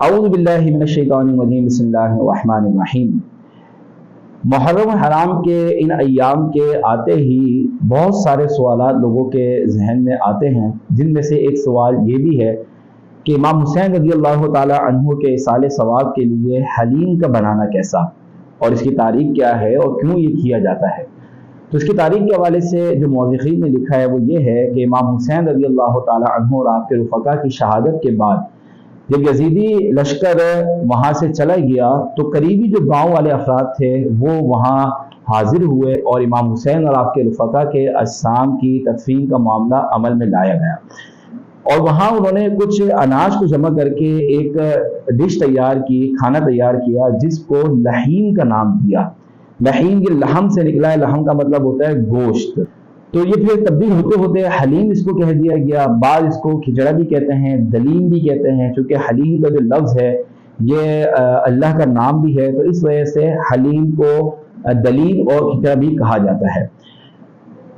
اعوذ باللہ من الشیطان الرجیم، بسم اللہ الرحمن الرحیم۔ محرم حرام کے ان ایام کے آتے ہی بہت سارے سوالات لوگوں کے ذہن میں آتے ہیں، جن میں سے ایک سوال یہ بھی ہے کہ امام حسین رضی اللہ تعالی عنہ کے ایصال ثواب کے لیے حلیم کا بنانا کیسا، اور اس کی تاریخ کیا ہے اور کیوں یہ کیا جاتا ہے۔ تو اس کی تاریخ کے حوالے سے جو مورخین نے لکھا ہے وہ یہ ہے کہ امام حسین رضی اللہ تعالی عنہ اور آپ کے رفقا کی شہادت کے بعد جب یزیدی لشکر وہاں سے چلا گیا تو قریبی جو گاؤں والے افراد تھے وہ وہاں حاضر ہوئے اور امام حسین اور آپ کے رفقا کے اجسام کی تدفین کا معاملہ عمل میں لایا گیا، اور وہاں انہوں نے کچھ اناج کو جمع کر کے ایک ڈش تیار کی، کھانا تیار کیا، جس کو لحیم کا نام دیا۔ لحیم یہ لحم سے نکلا ہے، لحم کا مطلب ہوتا ہے گوشت، تو یہ پھر تبدیل ہوتے ہوتے حلیم اس کو کہہ دیا گیا۔ بعض اس کو کھچڑا بھی کہتے ہیں، دلیم بھی کہتے ہیں، چونکہ حلیم کا جو لفظ ہے یہ اللہ کا نام بھی ہے، تو اس وجہ سے حلیم کو دلیم اور کھچڑا بھی کہا جاتا ہے۔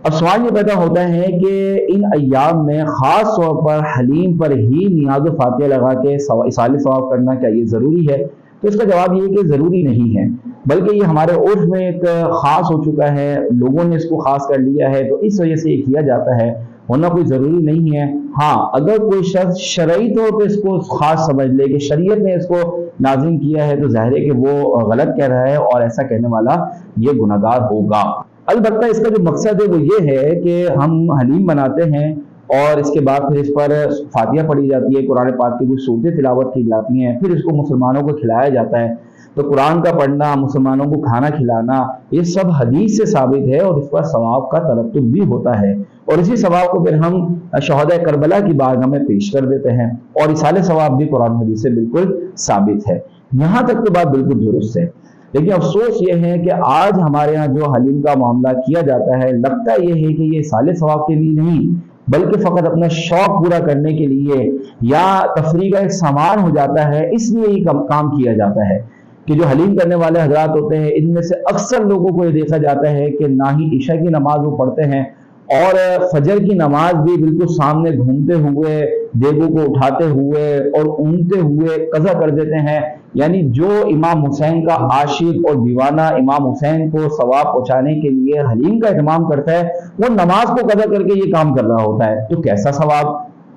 اب سوال یہ پیدا ہوتا ہے کہ ان ایام میں خاص طور پر حلیم پر ہی نیاز و فاتحہ لگا کے ایصال ثواب کرنا کیا یہ ضروری ہے؟ تو اس کا جواب یہ ہے کہ ضروری نہیں ہے، بلکہ یہ ہمارے عرف میں ایک خاص ہو چکا ہے، لوگوں نے اس کو خاص کر لیا ہے، تو اس وجہ سے یہ کیا جاتا ہے، ورنہ کوئی ضروری نہیں ہے۔ ہاں، اگر کوئی شخص شرعی طور پہ اس کو خاص سمجھ لے کہ شریعت نے اس کو لازم کیا ہے، تو ظاہر ہے کہ وہ غلط کہہ رہا ہے، اور ایسا کہنے والا یہ گناہگار ہوگا۔ البتہ اس کا جو مقصد ہے وہ یہ ہے کہ ہم حلیم بناتے ہیں اور اس کے بعد پھر اس پر فاتحہ پڑھی جاتی ہے، قرآن پاک کی کچھ صورتیں تلاوت کی جاتی ہیں، پھر اس کو مسلمانوں کو کھلایا جاتا ہے۔ تو قرآن کا پڑھنا، مسلمانوں کو کھانا کھلانا، یہ سب حدیث سے ثابت ہے، اور اس پر ثواب کا ترتب بھی ہوتا ہے، اور اسی ثواب کو پھر ہم شہداء کربلا کی بارگاہ میں پیش کر دیتے ہیں، اور ایصال ثواب بھی قرآن حدیث سے بالکل ثابت ہے۔ یہاں تک تو بات بالکل درست ہے، لیکن افسوس یہ ہے کہ آج ہمارے ہاں جو حلیم کا معاملہ کیا جاتا ہے، لگتا یہ ہے کہ یہ ایصال ثواب کے لیے نہیں بلکہ فقط اپنا شوق پورا کرنے کے لیے یا تفریح کا ایک سامان ہو جاتا ہے، اس لیے یہ کام کیا جاتا ہے کہ جو حلیم کرنے والے حضرات ہوتے ہیں ان میں سے اکثر لوگوں کو یہ دیکھا جاتا ہے کہ نہ ہی عشاء کی نماز وہ پڑھتے ہیں، اور فجر کی نماز بھی بالکل سامنے گھومتے ہوئے، دیگوں کو اٹھاتے ہوئے اور اونگتے ہوئے قضا کر دیتے ہیں۔ یعنی جو امام حسین کا عاشق اور دیوانہ امام حسین کو ثواب پہنچانے کے لیے حلیم کا اہتمام کرتا ہے، وہ نماز کو قضا کر کے یہ کام کر رہا ہوتا ہے، تو کیسا ثواب،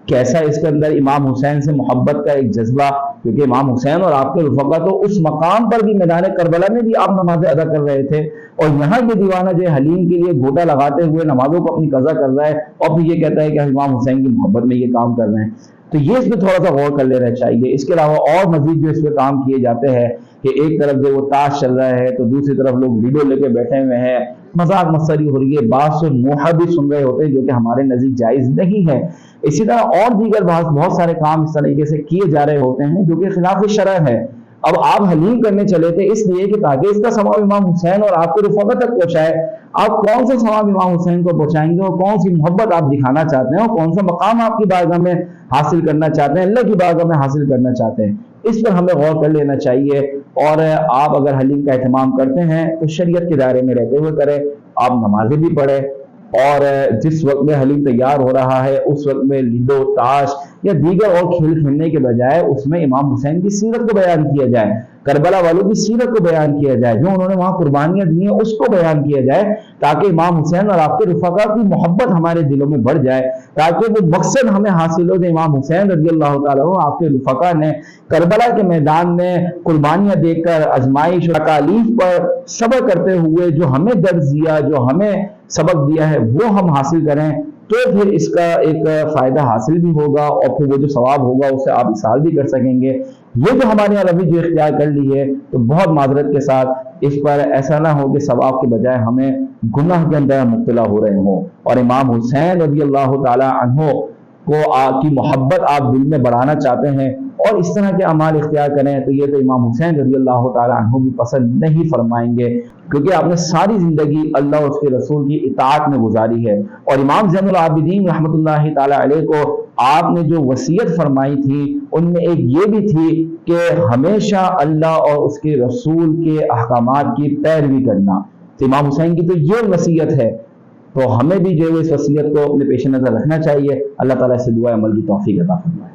کیسا اس کے اندر امام حسین سے محبت کا ایک جذبہ، کیونکہ امام حسین اور آپ کے رفقا تو اس مقام پر بھی میدان کربلا میں بھی آپ نمازیں ادا کر رہے تھے، اور یہاں یہ دیوانہ جو حلیم کے لیے گھوٹا لگاتے ہوئے نمازوں کو اپنی قضا کر رہا ہے، اور پھر یہ کہتا ہے کہ امام حسین کی محبت میں یہ کام کر رہے ہیں۔ تو یہ اس پہ تھوڑا سا غور کر لینا چاہیے۔ اس کے علاوہ اور مزید جو اس پہ کام کیے جاتے ہیں کہ ایک طرف جو وہ تاش چل رہا ہے تو دوسری طرف لوگ ویڈیو لے کے بیٹھے ہوئے ہیں، مذاق مسخری ہو رہی ہے، بعض سے نوحہ بھی سن رہے ہوتے ہیں جو کہ ہمارے نزدیک جائز نہیں ہے۔ اسی طرح اور دیگر بہت سارے کام اس طریقے سے کیے جا رہے ہوتے ہیں جو کہ خلاف شرع ہے۔ اب آپ حلیم کرنے چلے تھے اس لیے کہ تاکہ اس کا ثواب امام حسین اور آپ کے رفقا تک پہنچائے۔ آپ کون سا ثواب امام حسین کو پہنچائیں گے، اور کون سی محبت آپ دکھانا چاہتے ہیں، اور کون سا مقام آپ کی بارگاہ میں حاصل کرنا چاہتے ہیں، اللہ کی بارگاہ میں حاصل کرنا چاہتے ہیں، اس پر ہمیں غور کر لینا چاہیے۔ اور آپ اگر حلیم کا اہتمام کرتے ہیں تو شریعت کے دائرے میں رہتے ہوئے کریں، آپ نمازیں بھی پڑھیں، اور جس وقت میں حلیم تیار ہو رہا ہے اس وقت میں لیڈو، تاش یا دیگر اور کھیل کھیلنے کے بجائے اس میں امام حسین کی سیرت کو بیان کیا جائے، کربلا والوں کی سیرت کو بیان کیا جائے، جو انہوں نے وہاں قربانیاں دی ہیں اس کو بیان کیا جائے، تاکہ امام حسین اور آپ کے رفقا کی محبت ہمارے دلوں میں بڑھ جائے، تاکہ وہ مقصد ہمیں حاصل ہو کہ امام حسین رضی اللہ تعالیٰ عنہ آپ کے رفقا نے کربلا کے میدان میں قربانیاں دے کر آزمائش اور تکالیف پر صبر کرتے ہوئے جو ہمیں درس دیا، جو ہمیں سبق دیا ہے، وہ ہم حاصل کریں، تو پھر اس کا ایک فائدہ حاصل بھی ہوگا، اور پھر وہ جو ثواب ہوگا اسے آپ اصال بھی کر سکیں گے۔ یہ جو ہمارے یہاں روی جو اختیار کر لی ہے، تو بہت معذرت کے ساتھ اس پر ایسا نہ ہو کہ ثواب کے بجائے ہمیں گناہ کے اندر مبتلا ہو رہے ہوں، اور امام حسین رضی اللہ تعالی عنہ کو کی محبت آپ دل میں بڑھانا چاہتے ہیں اور اس طرح کے اعمال اختیار کریں، تو یہ تو امام حسین رضی اللہ تعالی عنہ بھی پسند نہیں فرمائیں گے، کیونکہ آپ نے ساری زندگی اللہ اور اس کے رسول کی اطاعت میں گزاری ہے۔ اور امام زین العابدین رحمۃ اللہ تعالی علیہ کو آپ نے جو وصیت فرمائی تھی ان میں ایک یہ بھی تھی کہ ہمیشہ اللہ اور اس کے رسول کے احکامات کی پیروی کرنا۔ تو امام حسین کی تو یہ وصیت ہے، تو ہمیں بھی جو ہے اس وصیت کو اپنے پیش نظر رکھنا چاہیے۔ اللہ تعالیٰ سے دعا عمل کی توفیق عطا فرمائے۔